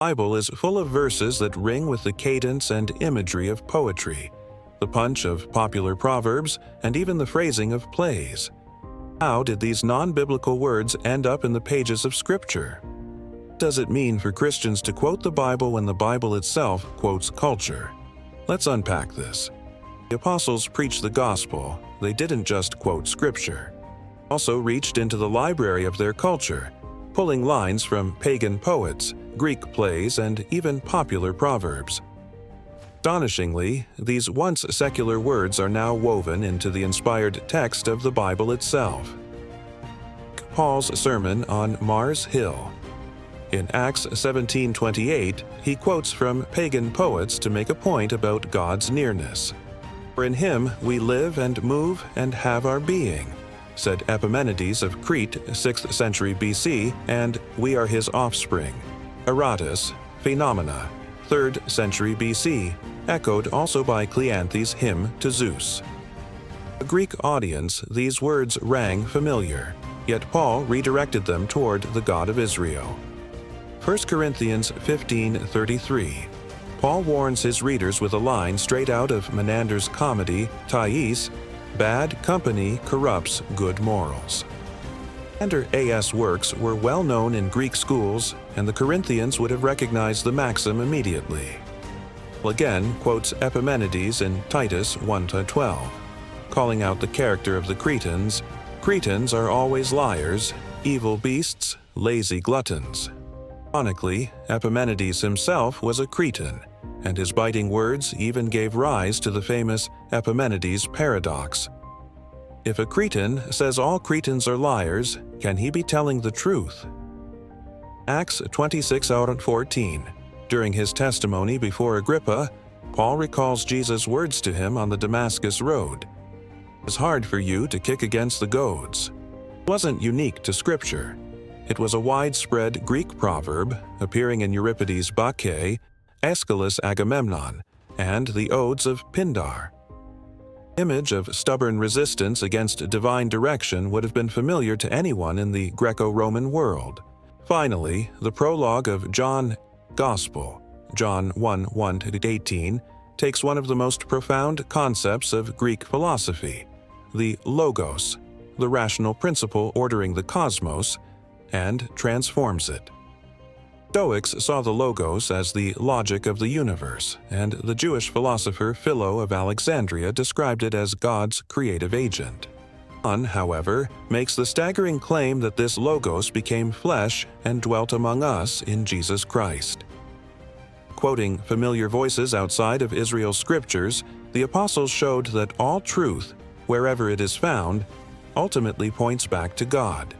Bible is full of verses that ring with the cadence and imagery of poetry, the punch of popular proverbs, and even the phrasing of plays. How did these non-biblical words end up in the pages of Scripture? What does it mean for Christians to quote the Bible when the Bible itself quotes culture? Let's unpack this. The apostles preached the gospel. They didn't just quote Scripture. They also reached into the library of their culture, pulling lines from pagan poets, Greek plays, and even popular proverbs. Astonishingly, these once secular words are now woven into the inspired text of the Bible itself. Paul's sermon on Mars Hill. In Acts 17:28, he quotes from pagan poets to make a point about God's nearness. "For in him we live and move and have our being," said Epimenides of Crete, 6th century BC, and "we are his offspring." Aratus, Phenomena, 3rd century BC, echoed also by Cleanthes' hymn to Zeus. A Greek audience, these words rang familiar, yet Paul redirected them toward the God of Israel. 1 Corinthians 15:33. Paul warns his readers with a line straight out of Menander's comedy, Thais, "Bad company corrupts good morals." Menander A.S. works were well known in Greek schools, and the Corinthians would have recognized the maxim immediately. Paul again quotes Epimenides in Titus 1:12, calling out the character of the Cretans. "Cretans are always liars, evil beasts, lazy gluttons." Ironically, Epimenides himself was a Cretan, and his biting words even gave rise to the famous Epimenides paradox. If a Cretan says all Cretans are liars, can he be telling the truth? Acts 26:14. During his testimony before Agrippa, Paul recalls Jesus' words to him on the Damascus road. "It is hard for you to kick against the goads." It wasn't unique to Scripture. It was a widespread Greek proverb appearing in Euripides' Bacchae, Aeschylus' Agamemnon, and the Odes of Pindar. The image of stubborn resistance against divine direction would have been familiar to anyone in the Greco-Roman world. Finally, the prologue of John's Gospel, John 1:1-18, takes one of the most profound concepts of Greek philosophy, the logos, the rational principle ordering the cosmos, and transforms it. Stoics saw the logos as the logic of the universe, and the Jewish philosopher Philo of Alexandria described it as God's creative agent. John, however, makes the staggering claim that this logos became flesh and dwelt among us in Jesus Christ. Quoting familiar voices outside of Israel's scriptures, the apostles showed that all truth, wherever it is found, ultimately points back to God.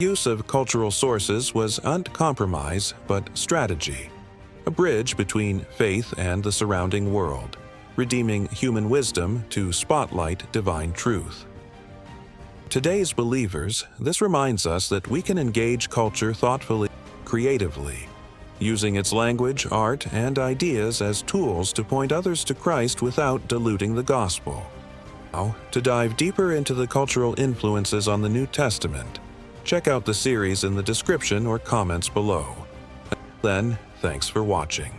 Use of cultural sources was not compromise, but strategy, a bridge between faith and the surrounding world, redeeming human wisdom to spotlight divine truth. Today's believers, this reminds us that we can engage culture thoughtfully, creatively, using its language, art, and ideas as tools to point others to Christ without diluting the gospel. Now, to dive deeper into the cultural influences on the New Testament, check out the series in the description or comments below. Then, thanks for watching.